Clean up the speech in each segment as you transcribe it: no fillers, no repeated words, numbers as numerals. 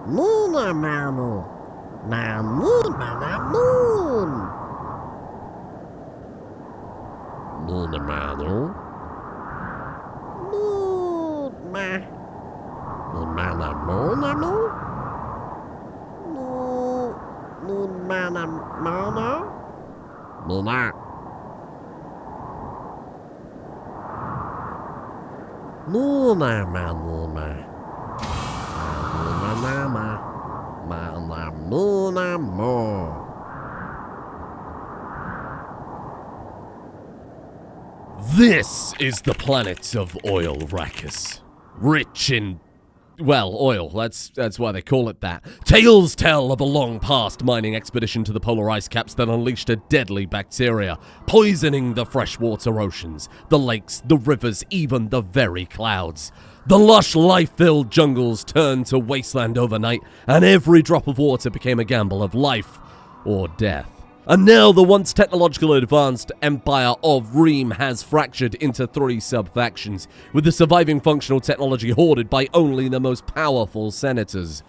Moon, manu. Na moon, mana moon. Moon, manu. Moon, ma. Moon, mana moon, manu. Moon, mana mana. Muna. Muna, manuna. This is the planet of Oil Rachis. Rich in, well, oil. That's why they call it that. Tales tell of a long past mining expedition to the polar ice caps that unleashed a deadly bacteria, poisoning the freshwater oceans, the lakes, the rivers, even the very clouds. The lush, life-filled jungles turned to wasteland overnight, and every drop of water became a gamble of life or death. And now the once technological advanced Empire of Reem has fractured into 3 sub-factions, with the surviving functional technology hoarded by only the most powerful senators.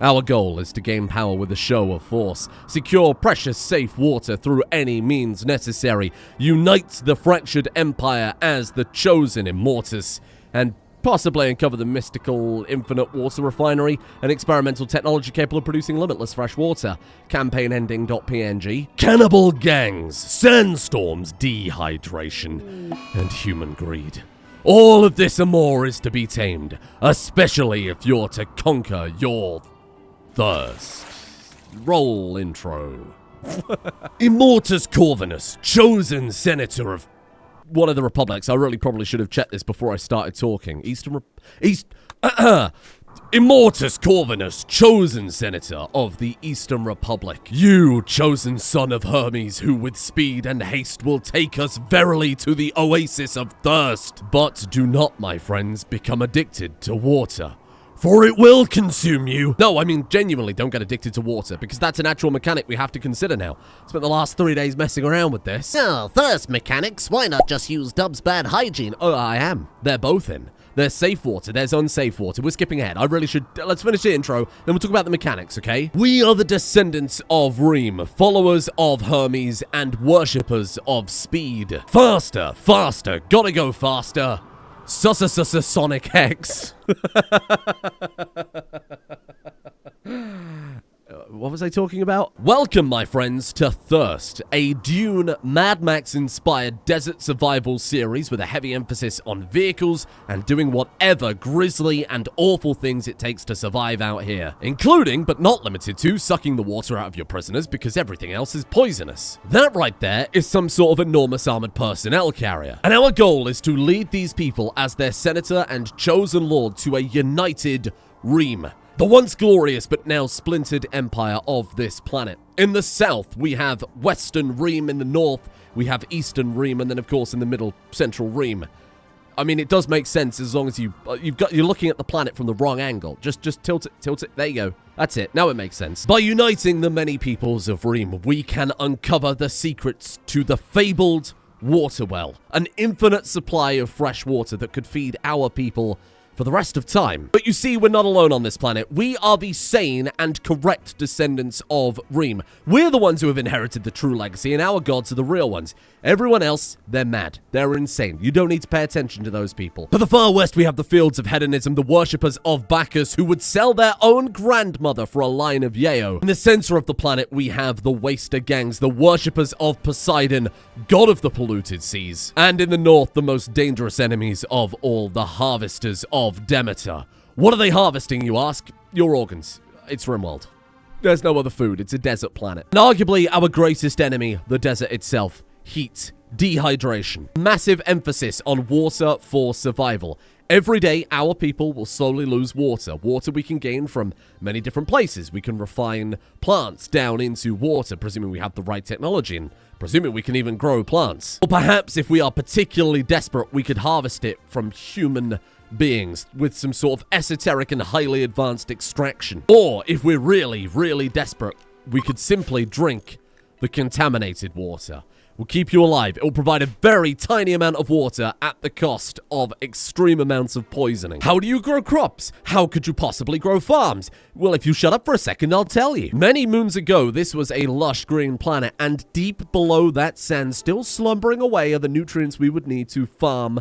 Our goal is to gain power with a show of force, secure precious safe water through any means necessary, unite the fractured empire as the chosen Immortus, and possibly uncover the mystical infinite water refinery, an experimental technology capable of producing limitless fresh water. Campaign ending.png. Cannibal gangs, sandstorms, dehydration, and human greed. All of this and more is to be tamed, especially if you're to conquer your thirst. Roll intro. Immortus Corvinus, chosen senator of one of the republics. I really probably should have checked this before I started talking. Immortus Corvinus, chosen senator of the Eastern Republic. You, chosen son of Hermes, who with speed and haste will take us verily to the oasis of thirst. But do not, my friends, become addicted to water, for it will consume you. No, I mean, genuinely, don't get addicted to water, because that's an actual mechanic we have to consider now. Spent the last 3 days messing around with this. Oh, thirst mechanics, why not just use Dub's bad hygiene? Oh, I am. They're both in. There's safe water, there's unsafe water. We're skipping ahead. I really should... Let's finish the intro, then we'll talk about the mechanics, okay? We are the descendants of Reem, followers of Hermes, and worshippers of speed. Faster, faster, gotta go faster. Sonic X. What was I talking about? Welcome, my friends, to Thirst, a Dune Mad Max-inspired desert survival series with a heavy emphasis on vehicles and doing whatever grisly and awful things it takes to survive out here, including, but not limited to, sucking the water out of your prisoners because everything else is poisonous. That right there is some sort of enormous armored personnel carrier, and our goal is to lead these people as their senator and chosen lord to a united Reem, the once glorious but now splintered empire of this planet. In the south, we have Western Reem. In the north, we have Eastern Reem, and then of course in the middle, Central Reem. I mean, it does make sense as long as you're looking at the planet from the wrong angle. Just tilt it. There you go. That's it. Now it makes sense. By uniting the many peoples of Reem, we can uncover the secrets to the fabled water well, an infinite supply of fresh water that could feed our people for the rest of time. But you see, we're not alone on this planet. We are the sane and correct descendants of Reem. We're the ones who have inherited the true legacy, and our gods are the real ones. Everyone else, they're mad. They're insane. You don't need to pay attention to those people. To the far west, we have the fields of hedonism, the worshippers of Bacchus, who would sell their own grandmother for a line of yayo. In the center of the planet, we have the waster gangs, the worshippers of Poseidon, god of the polluted seas. And in the north, the most dangerous enemies of all, the harvesters of Demeter. What are they harvesting, you ask? Your organs. It's Rimworld. There's no other food. It's a desert planet. And arguably our greatest enemy, the desert itself. Heat, dehydration, massive emphasis on water for survival. Every day, our people will slowly lose water. Water we can gain from many different places. We can refine plants down into water, presuming we have the right technology, and presuming we can even grow plants. Or perhaps, if we are particularly desperate, we could harvest it from human beings with some sort of esoteric and highly advanced extraction. Or, if we're really, really desperate, we could simply drink the contaminated water. will keep you alive. It will provide a very tiny amount of water at the cost of extreme amounts of poisoning. How do you grow crops? How could you possibly grow farms? Well, if you shut up for a second, I'll tell you. Many moons ago, this was a lush green planet, and deep below that sand, still slumbering away, are the nutrients we would need to farm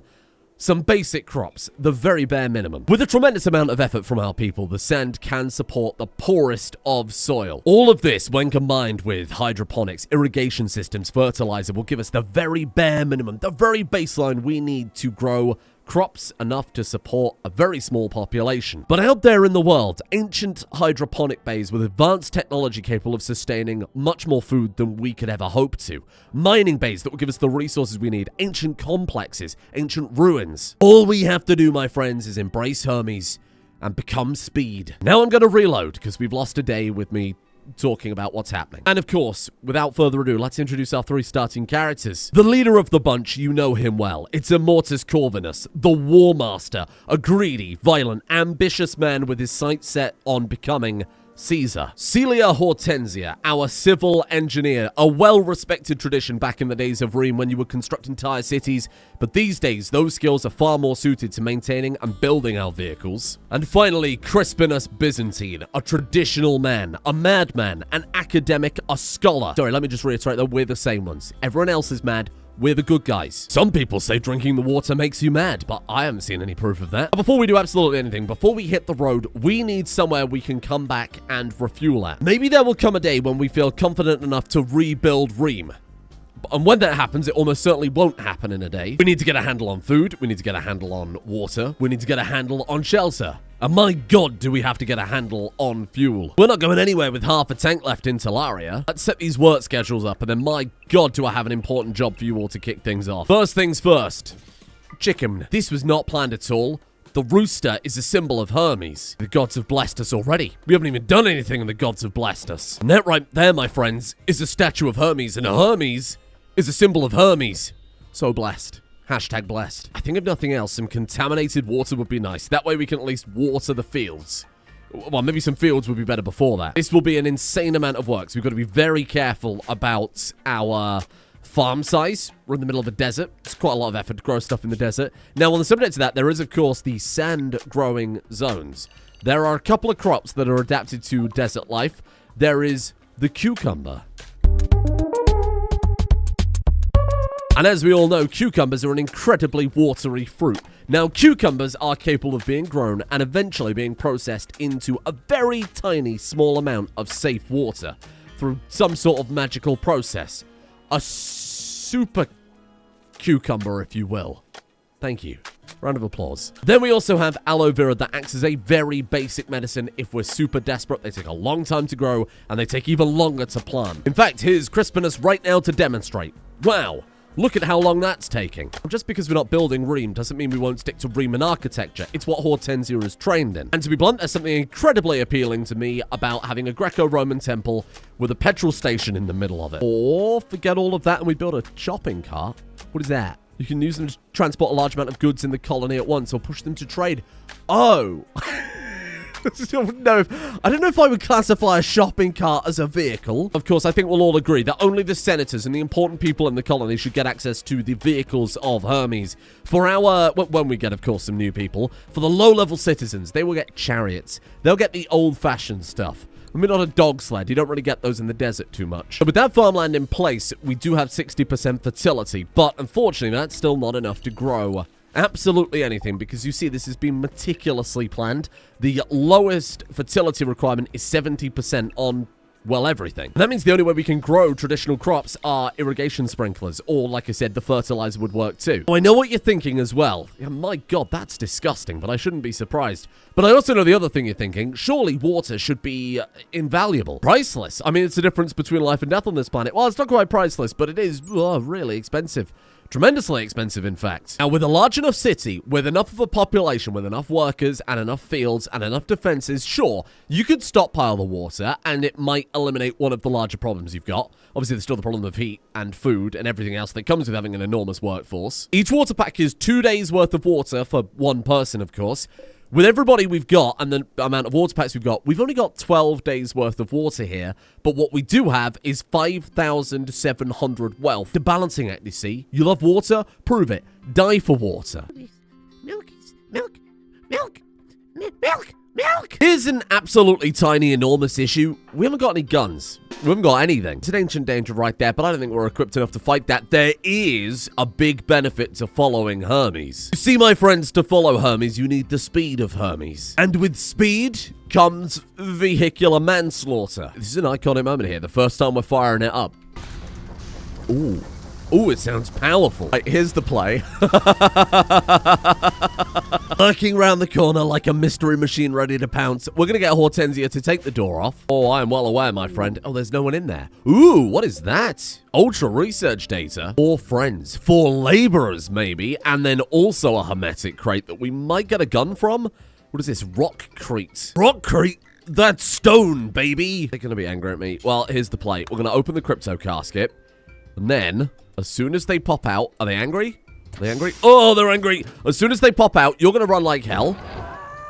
some basic crops, the very bare minimum. With a tremendous amount of effort from our people, the sand can support the poorest of soil. All of this, when combined with hydroponics, irrigation systems, fertilizer, will give us the very bare minimum, the very baseline we need to grow crops enough to support a very small population. But out there in the world, ancient hydroponic bays with advanced technology capable of sustaining much more food than we could ever hope to. Mining bays that will give us the resources we need. Ancient complexes, ancient ruins. All we have to do, my friends, is embrace Hermes and become speed. Now I'm going to reload because we've lost a day with me talking about what's happening. And of course, without further ado, let's introduce our 3 starting characters. The leader of the bunch, you know him well. It's Immortus Corvinus, the War Master, a greedy, violent, ambitious man with his sights set on becoming Caesar. Celia Hortensia, our civil engineer, a well-respected tradition back in the days of Reem when you would construct entire cities, but these days those skills are far more suited to maintaining and building our vehicles. And finally, Crispinus Byzantine, a traditional man, a madman, an academic, a scholar. Sorry, let me just reiterate that we're the same ones. Everyone else is mad. We're the good guys. Some people say drinking the water makes you mad, but I haven't seen any proof of that. Before we do absolutely anything, before we hit the road, we need somewhere we can come back and refuel at. Maybe there will come a day when we feel confident enough to rebuild Reem. And when that happens, it almost certainly won't happen in a day. We need to get a handle on food. We need to get a handle on water. We need to get a handle on shelter. And my god, do we have to get a handle on fuel. We're not going anywhere with half a tank left in Talaria. Let's set these work schedules up, and then my god, do I have an important job for you all to kick things off. First things first. Chicken. This was not planned at all. The rooster is a symbol of Hermes. The gods have blessed us already. We haven't even done anything, and the gods have blessed us. And that right there, my friends, is a statue of Hermes, and a Hermes is a symbol of Hermes. So blessed. Hashtag blessed. I think if nothing else, some contaminated water would be nice. That way we can at least water the fields. Well, maybe some fields would be better before that. This will be an insane amount of work, so we've got to be very careful about our farm size. We're in the middle of a desert. It's quite a lot of effort to grow stuff in the desert. Now, on the subject of that, there is, of course, the sand-growing zones. There are a couple of crops that are adapted to desert life. There is the cucumber. And as we all know, cucumbers are an incredibly watery fruit. Now, cucumbers are capable of being grown and eventually being processed into a very tiny, small amount of safe water through some sort of magical process. A super cucumber, if you will. Thank you. Round of applause. Then we also have aloe vera that acts as a very basic medicine if we're super desperate. They take a long time to grow, and they take even longer to plant. In fact, here's Crispinus right now to demonstrate. Wow. Look at how long that's taking. Just because we're not building Reem doesn't mean we won't stick to Reeman architecture. It's what Hortensia is trained in. And to be blunt, there's something incredibly appealing to me about having a Greco-Roman temple with a petrol station in the middle of it. Or forget all of that and we build a shopping cart. What is that? You can use them to transport a large amount of goods in the colony at once or push them to trade. Oh. I don't know if I would classify a shopping cart as a vehicle. Of course, I think we'll all agree that only the senators and the important people in the colony should get access to the vehicles of Hermes. For our, when we get, of course, some new people, for the low-level citizens, they will get chariots. They'll get the old-fashioned stuff. I mean, not a dog sled. You don't really get those in the desert too much. But with that farmland in place, we do have 60% fertility. But unfortunately, that's still not enough to grow absolutely anything, because you see this has been meticulously planned. The lowest fertility requirement is 70% on, well, everything. And that means the only way we can grow traditional crops are irrigation sprinklers, or, like I said, the fertilizer would work too. Oh, I know what you're thinking as well. Yeah, my god, that's disgusting, but I shouldn't be surprised. But I also know the other thing you're thinking. Surely water should be invaluable. Priceless. I mean, it's the difference between life and death on this planet. Well, it's not quite priceless, but it is really expensive. Tremendously expensive, in fact. Now, with a large enough city, with enough of a population, with enough workers, and enough fields, and enough defenses, sure, you could stockpile the water, and it might eliminate one of the larger problems you've got. Obviously, there's still the problem of heat, and food, and everything else that comes with having an enormous workforce. Each water pack is 2 days worth of water for one person, of course. with everybody we've got and the amount of water packs we've only got 12 days worth of water here. But what we do have is 5,700 wealth. The balancing act, you see. You love water? Prove it. Die for water. Milk, milk, milk, milk, milk. Here's an absolutely tiny, enormous issue. We haven't got any guns. We haven't got anything. It's an ancient danger right there, but I don't think we're equipped enough to fight that. There is a big benefit to following Hermes. You see, my friends, to follow Hermes, you need the speed of Hermes. And with speed comes vehicular manslaughter. This is an iconic moment here. The first time we're firing it up. Ooh. Ooh, it sounds powerful. Right, here's the play. Lurking around the corner like a mystery machine ready to pounce. We're going to get Hortensia to take the door off. Oh, I am well aware, my friend. Oh, there's no one in there. Ooh, what is that? Ultra research data. 4 friends. 4 laborers, maybe. And then also a hermetic crate that we might get a gun from. What is this? Rock crate. Rock crate? That's stone, baby. They're going to be angry at me. Well, here's the play. We're going to open the crypto casket. And then, as soon as they pop out, are they angry? Are they angry? Oh, they're angry. As soon as they pop out, you're going to run like hell.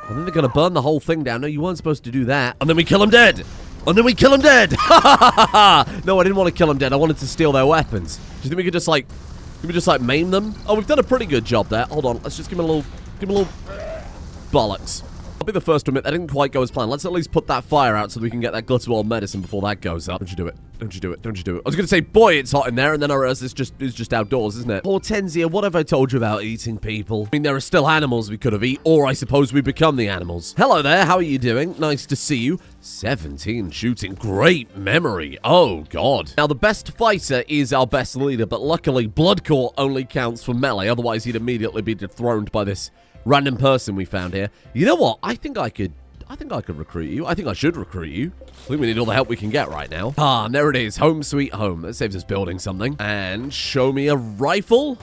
And then they're going to burn the whole thing down. No, you weren't supposed to do that. And then we kill them dead. And then we kill them dead. No, I didn't want to kill them dead. I wanted to steal their weapons. Do you think we could just, like, maim them? Oh, we've done a pretty good job there. Hold on. Let's just give him a little bollocks. I'll be the first to admit that didn't quite go as planned. Let's at least put that fire out so we can get that glitterworld medicine before that goes up. Don't you do it. Don't you do it. Don't you do it. I was going to say, boy, it's hot in there, and then I realized it's just outdoors, isn't it? Hortensia, what have I told you about eating people? I mean, there are still animals we could have eaten, or I suppose we become the animals. Hello there, how are you doing? Nice to see you. 17 shooting. Great memory. Oh, God. Now, the best fighter is our best leader, but luckily, Bloodcore only counts for melee. Otherwise, he'd immediately be dethroned by this random person we found here. You know what? I think I could recruit you. I think I should recruit you. I think we need all the help we can get right now. Ah, and there it is. Home sweet home. That saves us building something. And show me a rifle.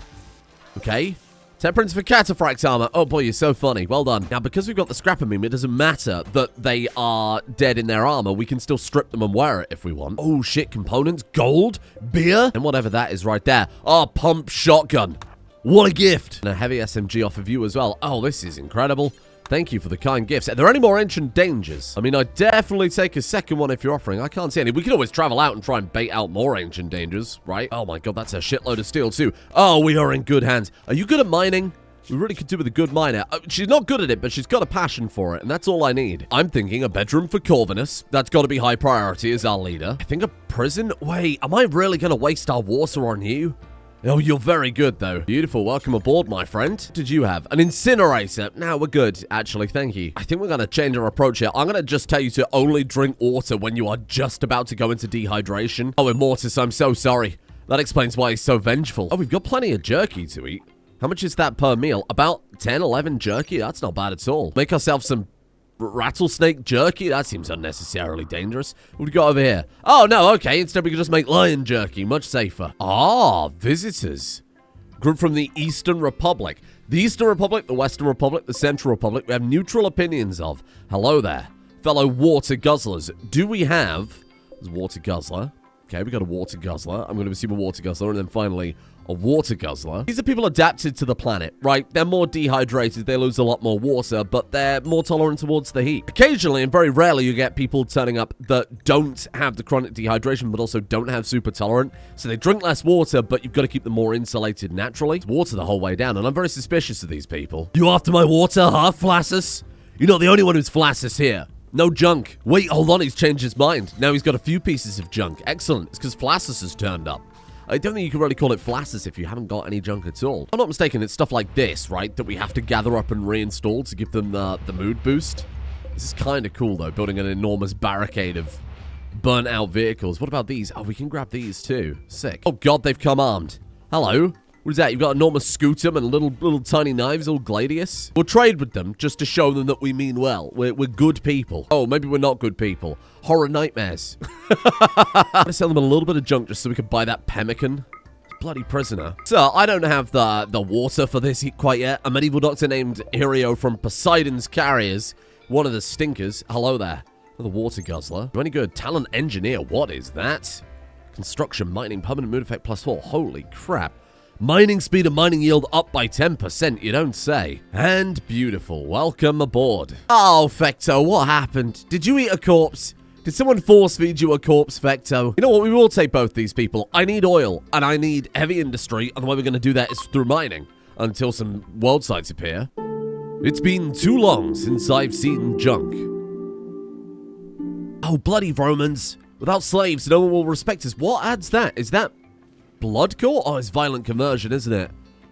Okay. Temperance for cataphracts armor. Oh boy, you're so funny. Well done. Now, because we've got the scrapper meme, it doesn't matter that they are dead in their armor. We can still strip them and wear it if we want. Oh shit, components, gold, beer, and whatever that is right there. Oh, pump shotgun. What a gift. And a heavy SMG off of you as well. Oh, this is incredible. Thank you for the kind gifts. Are there any more ancient dangers? I mean, I'd definitely take a second one if you're offering. I can't see any. We could always travel out and try and bait out more ancient dangers, right? Oh my god, that's a shitload of steel too. Oh, we are in good hands. Are you good at mining? We really could do with a good miner. She's not good at it, but she's got a passion for it, and that's all I need. I'm thinking a bedroom for Corvinus. That's got to be high priority as our leader. I think a prison? Wait, am I really going to waste our water on you? Oh, you're very good, though. Beautiful. Welcome aboard, my friend. What did you have? An incinerator. No, we're good, actually. Thank you. I think we're going to change our approach here. I'm going to just tell you to only drink water when you are just about to go into dehydration. Oh, Immortus, I'm so sorry. That explains why he's so vengeful. Oh, we've got plenty of jerky to eat. How much is that per meal? About 10, 11 jerky? That's not bad at all. Make ourselves some rattlesnake jerky? That seems unnecessarily dangerous. What do we got over here? Oh, no, okay. Instead, we can just make lion jerky. Much safer. Ah, visitors. Group from the Eastern Republic. The Eastern Republic, the Western Republic, the Central Republic. We have neutral opinions of. Hello there, fellow water guzzlers. Do we have... There's a water guzzler. Okay, we got a water guzzler. I'm going to assume a water guzzler. And then finally... a water guzzler. These are people adapted to the planet, right? They're more dehydrated, they lose a lot more water, but they're more tolerant towards the heat. Occasionally, and very rarely, you get people turning up that don't have the chronic dehydration, but also don't have super tolerant. So they drink less water, but you've got to keep them more insulated naturally. It's water the whole way down, and I'm very suspicious of these people. You after my water, huh, Flassus? You're not the only one who's Flassus here. No junk. Wait, hold on, he's changed his mind. Now he's got a few pieces of junk. Excellent. It's because Flassus has turned up. I don't think you can really call it Flassus if you haven't got any junk at all. If I'm not mistaken, it's stuff like this, right, that we have to gather up and reinstall to give them the mood boost. This is kind of cool, though, building an enormous barricade of burnt-out vehicles. What about these? Oh, we can grab these, too. Sick. Oh, God, they've come armed. Hello. What is that? You've got enormous scutum and little tiny knives, all gladius. We'll trade with them just to show them that we mean well. We're good people. Oh, maybe we're not good people. Horror nightmares. I'm gonna sell them a little bit of junk just so we can buy that pemmican. Bloody prisoner. So, I don't have the water for this quite yet. A medieval doctor named Irio from Poseidon's Carriers. One of the stinkers. Hello there. The water guzzler. Do any good? Talent engineer. What is that? Construction, mining, permanent mood effect +4. Holy crap. Mining speed and mining yield up by 10%, you don't say. And beautiful. Welcome aboard. Oh, Fecto, what happened? Did you eat a corpse? Did someone force feed you a corpse, Fecto? You know what? We will take both these people. I need oil, and I need heavy industry, and the way we're going to do that is through mining, until some world sites appear. It's been too long since I've seen junk. Oh, bloody Romans. Without slaves, no one will respect us. What adds that? Is that blood court? Oh, it's violent conversion, isn't it?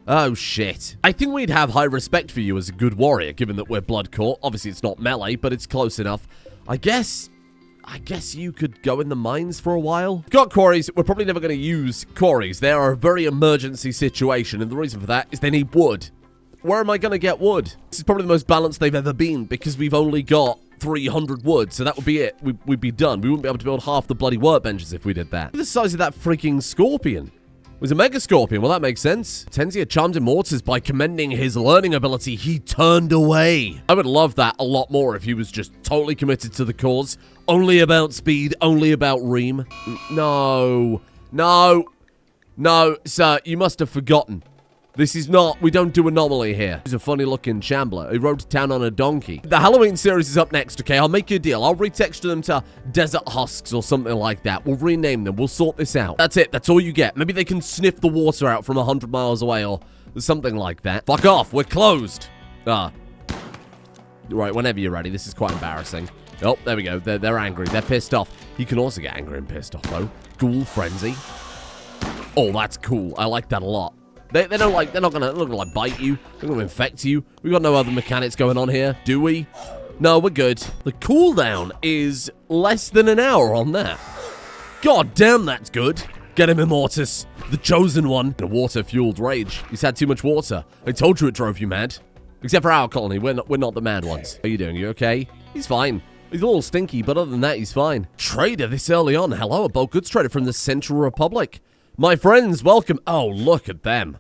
Oh, shit. I think we'd have high respect for you as a good warrior, given that we're blood court. Obviously, it's not melee, but it's close enough. I guess you could go in the mines for a while. We've got quarries. We're probably never going to use quarries. They are a very emergency situation, and the reason for that is they need wood. Where am I going to get wood? This is probably the most balanced they've ever been, because we've only got 300 wood, so that would be it. We'd be done. We wouldn't be able to build half the bloody workbenches if we did that. Look at the size of that freaking scorpion. It was a mega scorpion. Well, that makes sense. Tenzia charmed Immortus by commending his learning ability. He turned away. I would love that a lot more if he was just totally committed to the cause. Only about speed, only about Reem. No, sir, you must have forgotten. This is not, we don't do anomaly here. He's a funny looking shambler. He rode to town on a donkey. The Halloween series is up next, okay? I'll make you a deal. I'll retexture them to Desert Husks or something like that. We'll rename them. We'll sort this out. That's it. That's all you get. Maybe they can sniff the water out from 100 miles away or something like that. Fuck off. We're closed. Right, whenever you're ready. This is quite embarrassing. Oh, there we go. They're angry. They're pissed off. You can also get angry and pissed off, though. Ghoul Frenzy. Oh, that's cool. I like that a lot. They're not gonna bite you. They're gonna infect you. We've got no other mechanics going on here, do we? No, we're good. The cooldown is less than an hour on that. God damn, that's good. Get him, Immortus. The chosen one. In a water-fueled rage. He's had too much water. I told you it drove you mad. Except for our colony. We're not the mad ones. How are you doing? You okay? He's fine. He's a little stinky, but other than that, he's fine. Trader this early on. Hello, a bulk goods trader from the Central Republic. My friends, welcome. Oh, look at them.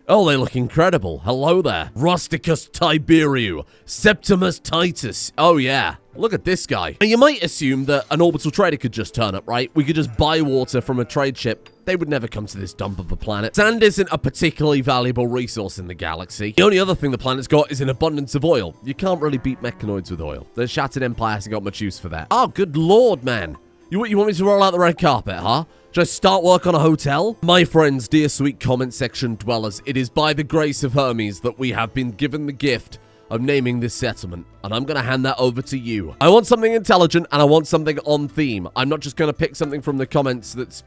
Oh, they look incredible. Hello there. Rusticus Tiberiu. Septimus Titus. Oh, yeah. Look at this guy. Now, you might assume that an orbital trader could just turn up, right? We could just buy water from a trade ship. They would never come to this dump of a planet. Sand isn't a particularly valuable resource in the galaxy. The only other thing the planet's got is an abundance of oil. You can't really beat mechanoids with oil. The Shattered Empire hasn't got much use for that. Oh, good lord, man. You want me to roll out the red carpet, huh? Should I start work on a hotel? My friends, dear sweet comment section dwellers, it is by the grace of Hermes that we have been given the gift of naming this settlement, and I'm going to hand that over to you. I want something intelligent, and I want something on theme. I'm not just going to pick something from the comments that's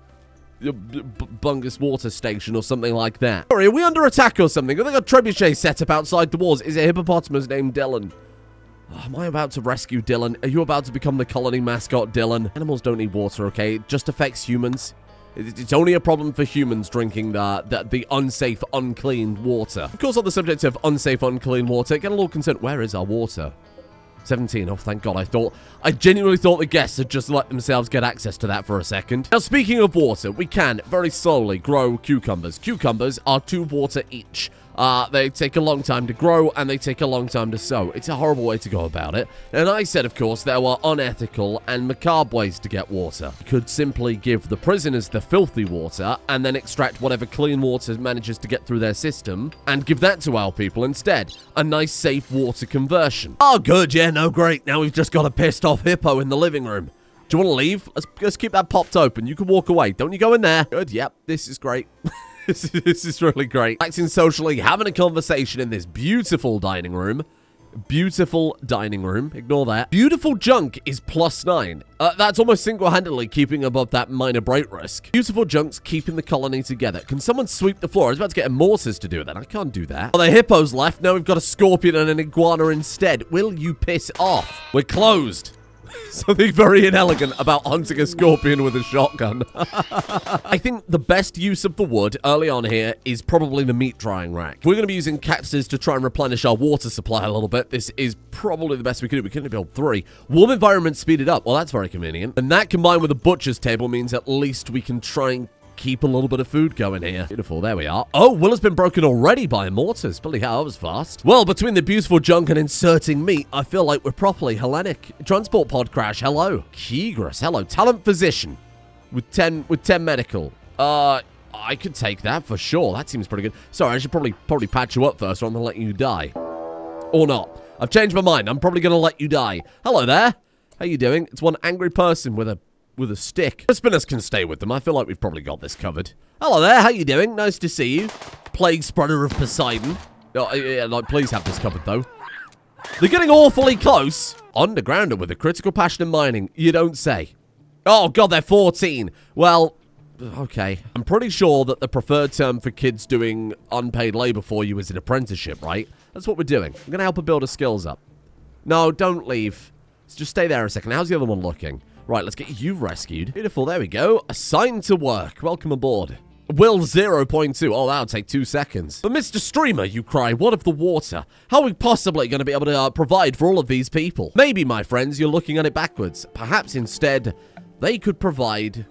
Bungus Water Station or something like that. Sorry, are we under attack or something? Have they got trebuchet set up outside the walls? Is it a hippopotamus named Dylan? Am I about to rescue Dylan? Are you about to become the colony mascot, Dylan? Animals don't need water, okay? It just affects humans. It's only a problem for humans drinking the unsafe, unclean water. Of course, on the subject of unsafe, unclean water, get a little concerned. Where is our water? 17. Oh, thank God. I genuinely thought the guests had just let themselves get access to that for a second. Now, speaking of water, we can very slowly grow cucumbers. Cucumbers are 2 water each. They take a long time to grow, and they take a long time to sow. It's a horrible way to go about it. And I said, of course, there were unethical and macabre ways to get water. You could simply give the prisoners the filthy water, and then extract whatever clean water manages to get through their system, and give that to our people instead. A nice, safe water conversion. Oh, good, yeah, no, great. Now we've just got a pissed off hippo in the living room. Do you want to leave? Let's keep that popped open. You can walk away. Don't you go in there. Good, yep, this is great. This is really great. Acting socially, having a conversation in this beautiful dining room. Beautiful dining room. Ignore that. Beautiful junk is +9. That's almost single-handedly keeping above that minor break risk. Beautiful junk's keeping the colony together. Can someone sweep the floor? I was about to get Immortus to do that. I can't do that. Well, the hippos left. Now we've got a scorpion and an iguana instead. Will you piss off? We're closed. Something very inelegant about hunting a scorpion with a shotgun. I think the best use of the wood early on here is probably the meat drying rack. We're going to be using cactuses to try and replenish our water supply a little bit. This is probably the best we can do. We can only build 3. Warm environment speeded up. Well, that's very convenient. And that combined with a butcher's table means at least we can try and keep a little bit of food going here. Beautiful, there we are. Oh, will has been broken already by Immortus. Bloody hell, that was fast. Well, between the beautiful junk and inserting meat, I feel like we're properly Hellenic. Transport pod crash, hello. Kegris, hello. Talent physician with 10 medical. I could take that for sure. That seems pretty good. Sorry, I should probably patch you up first rather than letting you die. Or not. I've changed my mind. I'm probably going to let you die. Hello there. How you doing? It's one angry person with a stick. The spinners can stay with them. I feel like we've probably got this covered. Hello there. How you doing? Nice to see you. Plague spreader of Poseidon. Oh, yeah, like, please have this covered, though. They're getting awfully close. Undergrounder with a critical passion in mining. You don't say. Oh, God, they're 14. Well, okay. I'm pretty sure that the preferred term for kids doing unpaid labor for you is an apprenticeship, right? That's what we're doing. I'm going to help her build her skills up. No, don't leave. Just stay there a second. How's the other one looking? Right, let's get you rescued. Beautiful, there we go. Assigned to work. Welcome aboard. Will 0.2. Oh, that'll take 2 seconds. But Mr. Streamer, you cry, what of the water? How are we possibly going to be able to provide for all of these people? Maybe, my friends, you're looking at it backwards. Perhaps instead, they could provide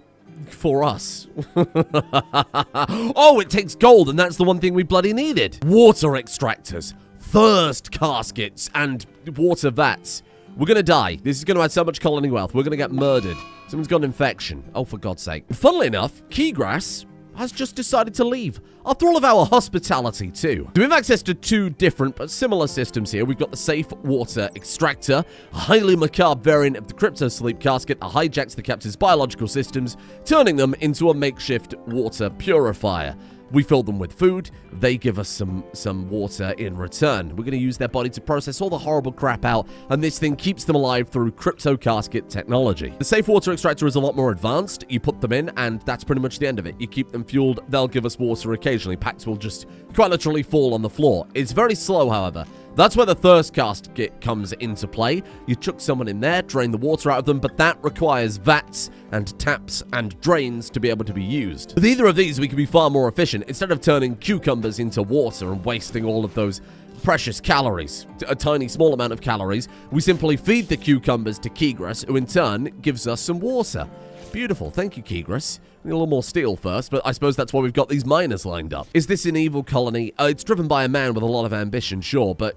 for us. Oh, it takes gold, and that's the one thing we bloody needed. Water extractors, thirst caskets, and water vats. We're going to die. This is going to add so much colony wealth. We're going to get murdered. Someone's got an infection. Oh, for God's sake. Funnily enough, Keygrass has just decided to leave. After all of our hospitality, too. So we have access to 2 different but similar systems here. We've got the safe water extractor, a highly macabre variant of the crypto sleep casket that hijacks the captive's biological systems, turning them into a makeshift water purifier. We fill them with food. They give us some water in return. We're going to use their body to process all the horrible crap out, and this thing keeps them alive through crypto casket technology. The safe water extractor is a lot more advanced. You put them in, and that's pretty much the end of it. You keep them fueled. They'll give us water occasionally. Packs will just quite literally fall on the floor. It's very slow, however. That's where the thirst casket comes into play. You chuck someone in there, drain the water out of them, but that requires vats and taps and drains to be able to be used. With either of these, we can be far more efficient. Instead of turning cucumbers into water and wasting all of those precious calories, a tiny small amount of calories, we simply feed the cucumbers to Keygrass, who in turn gives us some water. Beautiful. Thank you, Keygrass. We need a little more steel first, but I suppose that's why we've got these miners lined up. Is this an evil colony? It's driven by a man with a lot of ambition, sure, but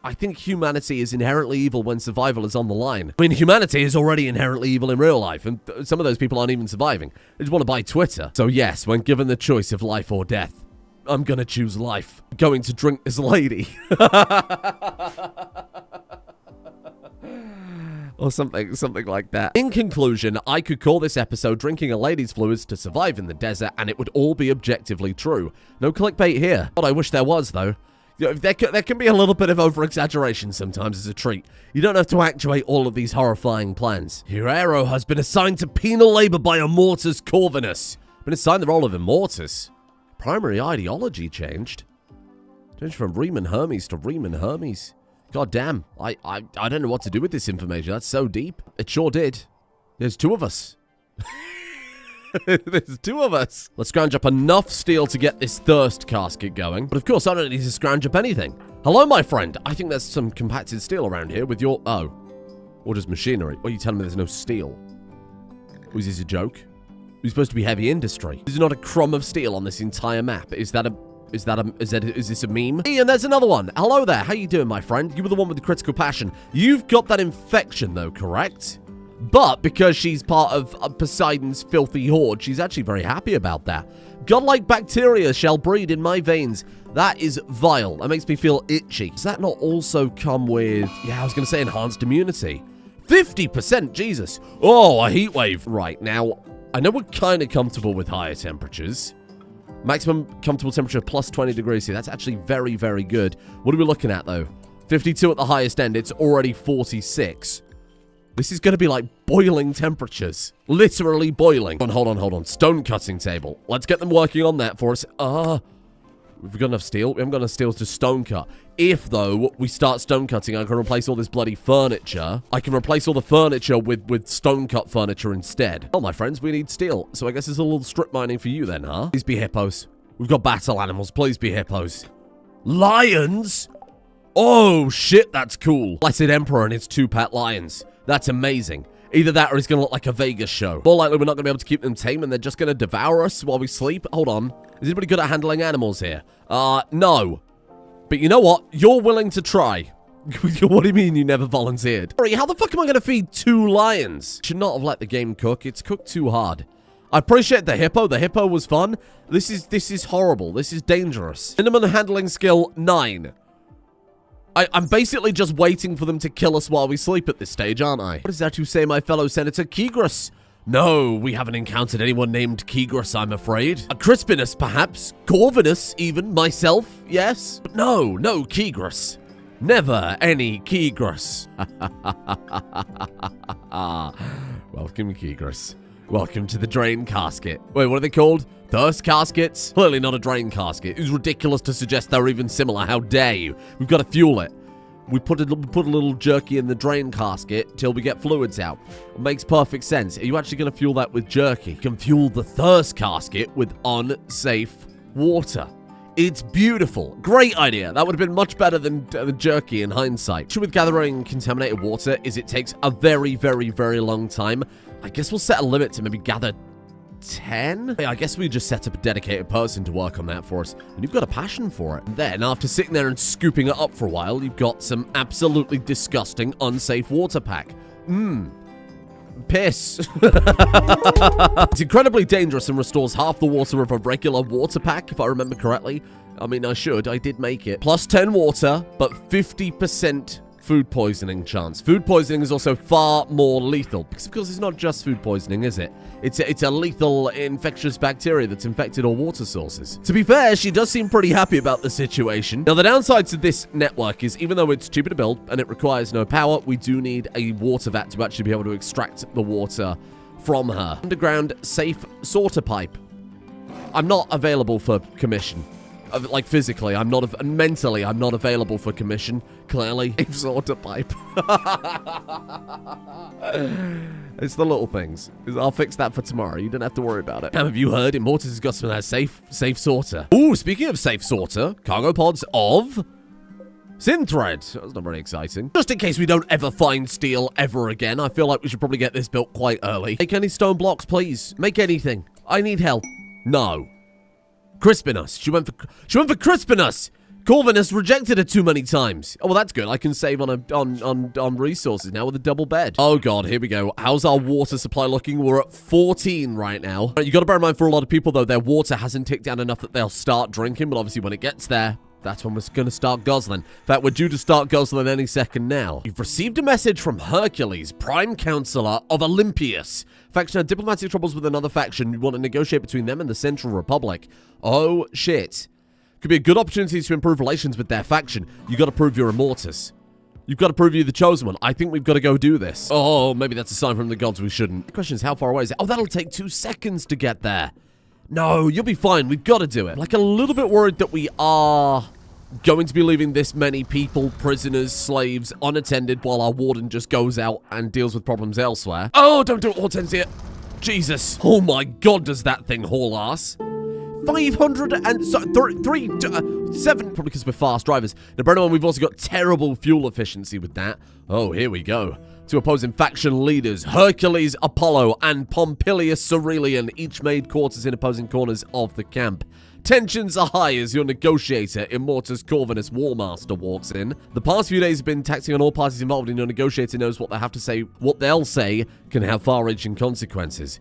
I think humanity is inherently evil when survival is on the line. I mean, humanity is already inherently evil in real life, and some of those people aren't even surviving. They just want to buy Twitter. So yes, when given the choice of life or death, I'm gonna choose life. I'm going to drink this lady. Or something like that. In conclusion, I could call this episode Drinking a Lady's Fluids to Survive in the Desert, and it would all be objectively true. No clickbait here. God, I wish there was, though. You know, there can be a little bit of over-exaggeration sometimes as a treat. You don't have to actuate all of these horrifying plans. Your arrow has been assigned to penal labor by Immortus Corvinus. Been assigned the role of Immortus. Primary ideology changed. Changed from Reem and Hermes to Reem and Hermes. God damn, I don't know what to do with this information. That's so deep. It sure did. There's 2 of us. There's 2 of us. Let's scrounge up enough steel to get this thirst casket going. But of course, I don't need to scrounge up anything. Hello, my friend. I think there's some compacted steel around here with your... Oh. Or just machinery. What are you telling me there's no steel? Was this a joke? We're supposed to be heavy industry. There's not a crumb of steel on this entire map. Is this a meme? Hey, and there's another one. Hello there. How you doing, my friend? You were the one with the critical passion. You've got that infection, though, correct? But because she's part of Poseidon's filthy horde, she's actually very happy about that. Godlike bacteria shall breed in my veins. That is vile. That makes me feel itchy. Does that not also come with... Yeah, I was going to say enhanced immunity. 50%, Jesus. Oh, a heat wave. Right, now, I know we're kind of comfortable with higher temperatures. Maximum comfortable temperature plus 20 degrees here. That's actually very, very good. What are we looking at, though? 52 at the highest end. It's already 46. This is going to be like boiling temperatures. Literally boiling. Hold on. Stone cutting table. Let's get them working on that for us. We've got enough steel. We haven't got enough steel to stone cut. If, though, we start stone cutting, I can replace all this bloody furniture. I can replace all the furniture with stone cut furniture instead. Oh, my friends, we need steel. So I guess it's a little strip mining for you then, huh? Please be hippos. We've got battle animals. Please be hippos. Lions? Oh, shit, that's cool. Blessed Emperor and his 2 pet lions. That's amazing. Either that or it's going to look like a Vegas show. More likely we're not going to be able to keep them tame and they're just going to devour us while we sleep. Hold on. Is anybody good at handling animals here? No. But you know what? You're willing to try. What do you mean you never volunteered? Sorry, how the fuck am I going to feed 2 lions? Should not have let the game cook. It's cooked too hard. I appreciate the hippo. The hippo was fun. This is horrible. This is dangerous. Minimum handling skill 9. I'm basically just waiting for them to kill us while we sleep at this stage, aren't I? What is that you say, my fellow Senator Kegris? No, we haven't encountered anyone named Kegris, I'm afraid. A Crispinus, perhaps. Corvinus, even. Myself, yes. But no Kegris. Never any Kegris. Welcome, Kegris. Welcome to the drain casket. Wait, what are they called? Thirst caskets? Clearly not a drain casket. It's ridiculous to suggest they're even similar. How dare you? We've got to fuel it. We put a little jerky in the drain casket till we get fluids out. It makes perfect sense. Are you actually going to fuel that with jerky? You can fuel the thirst casket with unsafe water. It's beautiful. Great idea. That would have been much better than the jerky in hindsight. The issue with gathering contaminated water is it takes a very, very, very long time. I guess we'll set a limit to maybe gather 10? I guess we just set up a dedicated person to work on that for us. And you've got a passion for it. And then, after sitting there and scooping it up for a while, you've got some absolutely disgusting, unsafe water pack. Piss. It's incredibly dangerous and restores half the water of a regular water pack, if I remember correctly. I mean, I did make it. Plus 10 water, but 50% food poisoning chance. Food poisoning is also far more lethal. Because, of course, it's not just food poisoning, is it? It's a lethal infectious bacteria that's infected all water sources. To be fair, she does seem pretty happy about the situation. Now, the downside to this network is, even though it's cheaper to build and it requires no power, we do need a water vat to actually be able to extract the water from her. Underground safe sorter pipe. I'm not available for commission. Like, physically, mentally, I'm not available for commission, clearly. Safe sorter pipe. It's the little things. I'll fix that for tomorrow. You don't have to worry about it. Have you heard? Immortus has got some of that safe sorter. Ooh, speaking of safe sorter, cargo pods of Synthread. That's not very exciting. Just in case we don't ever find steel ever again, I feel like we should probably get this built quite early. Make any stone blocks, please. Make anything. I need help. No. Crispinus. She went for Crispinus. Corvinus rejected her too many times. Oh, well, that's good. I can save on resources now with a double bed. Oh, God. Here we go. How's our water supply looking? We're at 14 right now. You got to bear in mind, for a lot of people, though, their water hasn't ticked down enough that they'll start drinking. But obviously, when it gets there, that's when we're going to start guzzling. In fact, we're due to start guzzling any second now. You've received a message from Hercules, Prime Counselor of Olympius. Faction had diplomatic troubles with another faction. You want to negotiate between them and the Central Republic. Oh, shit. Could be a good opportunity to improve relations with their faction. You got to prove you're Immortus. You've got to prove you're the chosen one. I think we've got to go do this. Oh, maybe that's a sign from the gods we shouldn't. The question is, how far away is it? Oh, that'll take 2 seconds to get there. No, you'll be fine. We've got to do it. I'm like a little bit worried that we are going to be leaving this many people, prisoners, slaves, unattended while our warden just goes out and deals with problems elsewhere. Oh, don't do it, Hortensia. Jesus. Oh my God, does that thing haul ass. 507, probably because we're fast drivers. Now, bear in mind, we've also got terrible fuel efficiency with that. Oh, here we go. 2 opposing faction leaders, Hercules Apollo and Pompilius Cerelian, each made quarters in opposing corners of the camp. Tensions are high as your negotiator, Immortus Corvinus Warmaster, walks in. The past few days have been taxing on all parties involved, and your negotiator knows what they have to say. What they'll say can have far-reaching consequences.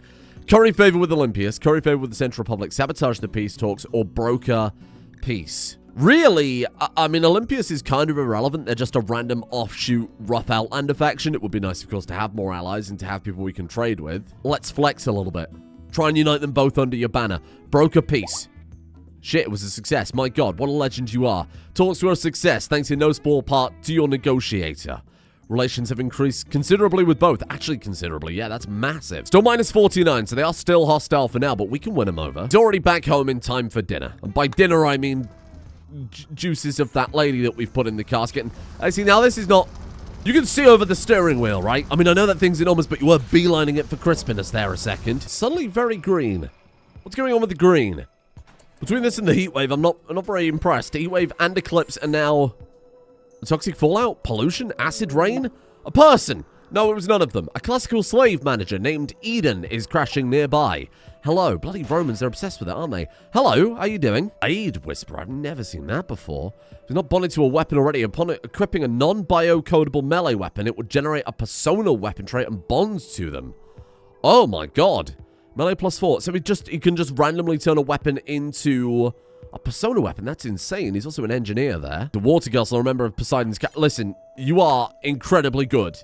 Curry favor with Olympius, curry favor with the Central Republic, sabotage the peace talks, or broker peace. Really, I mean, Olympius is kind of irrelevant. They're just a random offshoot rough outlander faction. It would be nice, of course, to have more allies and to have people we can trade with. Let's flex a little bit. Try and unite them both under your banner. Broker peace. Shit, it was a success. My God, what a legend you are. Talks were a success, thanks in no small part to your negotiator. Relations have increased considerably with both. Actually, considerably. Yeah, that's massive. Still minus 49, so they are still hostile for now, but we can win them over. He's already back home in time for dinner. And by dinner, I mean juices of that lady that we've put in the casket. And I see, now this is not... You can see over the steering wheel, right? I mean, I know that thing's enormous, but you were beelining it for crispiness there a second. Suddenly very green. What's going on with the green? Between this and the heat wave, I'm not very impressed. Heat wave and eclipse are now... Toxic fallout? Pollution? Acid rain? A person! No, it was none of them. A classical slave manager named Eden is crashing nearby. Hello. Bloody Romans, they're obsessed with it, aren't they? Hello, how you doing? Aid Whisperer. I've never seen that before. If it's not bonded to a weapon already, upon equipping a non-biocodable melee weapon, it would generate a personal weapon trait and bonds to them. Oh my God. Melee +4. So he can just randomly turn a weapon into a persona weapon. That's insane. He's also an engineer there. The Water Girl, a member of Poseidon's... Listen, you are incredibly good.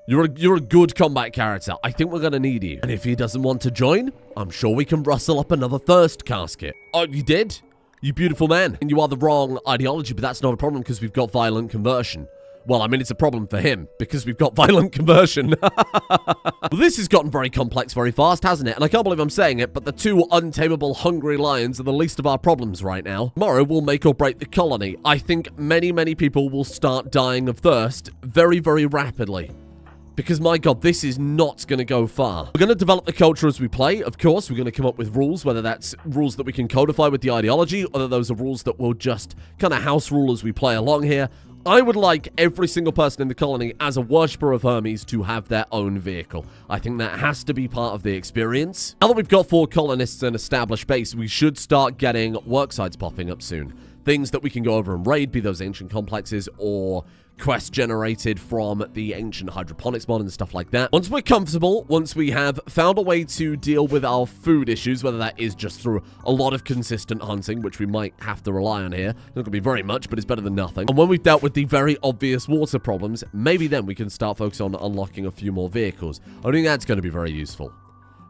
You're a good combat character. I think we're going to need you. And if he doesn't want to join, I'm sure we can rustle up another thirst casket. Oh, you did? You beautiful man. And you are the wrong ideology, but that's not a problem because we've got violent conversion. Well, I mean, it's a problem for him because we've got violent conversion. Well, this has gotten very complex very fast, hasn't it? And I can't believe I'm saying it, but the two untamable hungry lions are the least of our problems right now. Tomorrow will make or break the colony. I think many, many people will start dying of thirst very, very rapidly. Because, my God, this is not going to go far. We're going to develop the culture as we play. Of course, we're going to come up with rules, whether that's rules that we can codify with the ideology, or those are rules that will just kind of house rule as we play along here. I would like every single person in the colony as a worshipper of Hermes to have their own vehicle. I think that has to be part of the experience. Now that we've got 4 colonists and established base, we should start getting work sites popping up soon. Things that we can go over and raid, be those ancient complexes or quests generated from the ancient hydroponics mod and stuff like that. Once we're comfortable, once we have found a way to deal with our food issues, whether that is just through a lot of consistent hunting, which we might have to rely on here. It's not going to be very much, but it's better than nothing. And when we've dealt with the very obvious water problems, maybe then we can start focusing on unlocking a few more vehicles. I don't think that's going to be very useful.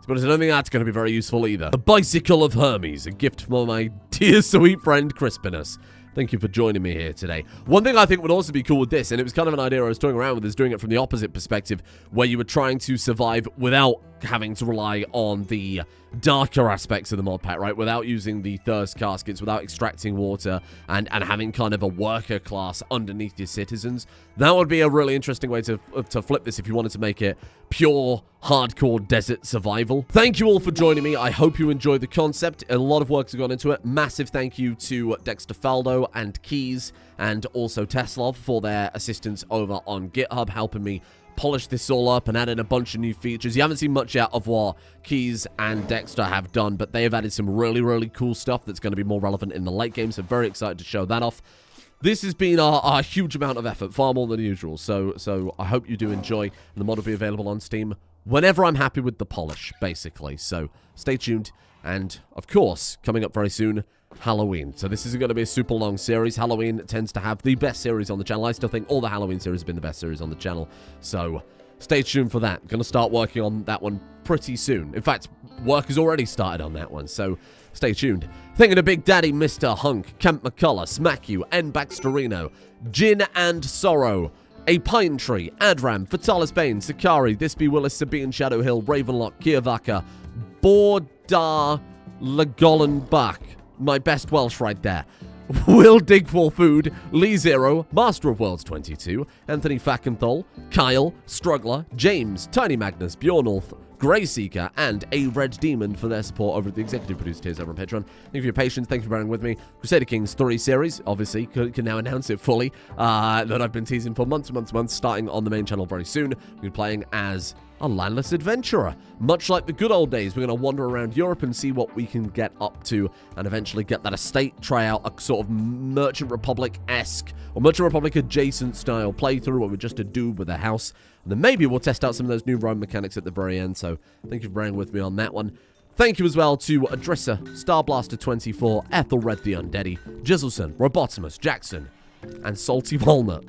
But I don't think that's going to be very useful either. The Bicycle of Hermes, a gift from my dear sweet friend Corvinus. Thank you for joining me here today. One thing I think would also be cool with this, and it was kind of an idea I was toying around with, is doing it from the opposite perspective, where you were trying to survive without having to rely on the darker aspects of the mod pack, right? Without using the thirst caskets, without extracting water, and having kind of a worker class underneath your citizens. That would be a really interesting way to flip this if you wanted to make it pure, hardcore desert survival. Thank you all for joining me. I hope you enjoyed the concept. A lot of work's gone into it. Massive thank you to Dexter Faldo and Keys, and also Teslov for their assistance over on GitHub, helping me polish this all up and add in a bunch of new features. You haven't seen much yet of what Keys and Dexter have done, but they have added some really, really cool stuff that's going to be more relevant in the late game, so very excited to show that off. This has been a huge amount of effort, far more than usual, so I hope you do enjoy, and the mod will be available on Steam whenever I'm happy with the polish, basically. So stay tuned, and of course, coming up very soon, Halloween. So this isn't going to be a super long series. Halloween tends to have the best series on the channel. I still think all the Halloween series have been the best series on the channel. So stay tuned for that. Going to start working on that one pretty soon. In fact, work has already started on that one. So stay tuned. Thanking to Big Daddy, Mr. Hunk, Kemp McCullough, Smack You, N. Baxterino, Gin and Sorrow, A Pine Tree, Adram, Fatalis Bane, Sakari, This Be Willis, Sabine Shadow Hill, Ravenlock, Kiavaka, Bordar Lagolenbach. My best Welsh right there. Will Dig for Food, Lee Zero, Master of Worlds 22, Anthony Fackenthal, Kyle, Struggler, James, Tiny Magnus, Bjornolf, Grey Seeker, and A Red Demon for their support over at the executive producer tiers over on Patreon. Thank you for your patience. Thank you for bearing with me. Crusader Kings 3 series, obviously, can now announce it fully, that I've been teasing for months and months and months, starting on the main channel very soon. We'll be playing as a landless adventurer. Much like the good old days, we're going to wander around Europe and see what we can get up to and eventually get that estate, try out a sort of Merchant Republic-esque or Merchant Republic adjacent style playthrough where we're just a dude with a house. And then maybe we'll test out some of those new Rome mechanics at the very end. So thank you for bearing with me on that one. Thank you as well to Adrissa, Starblaster24, Ethelred the Undeady, Jizzleson, Robotimus, Jackson, and Salty Walnut.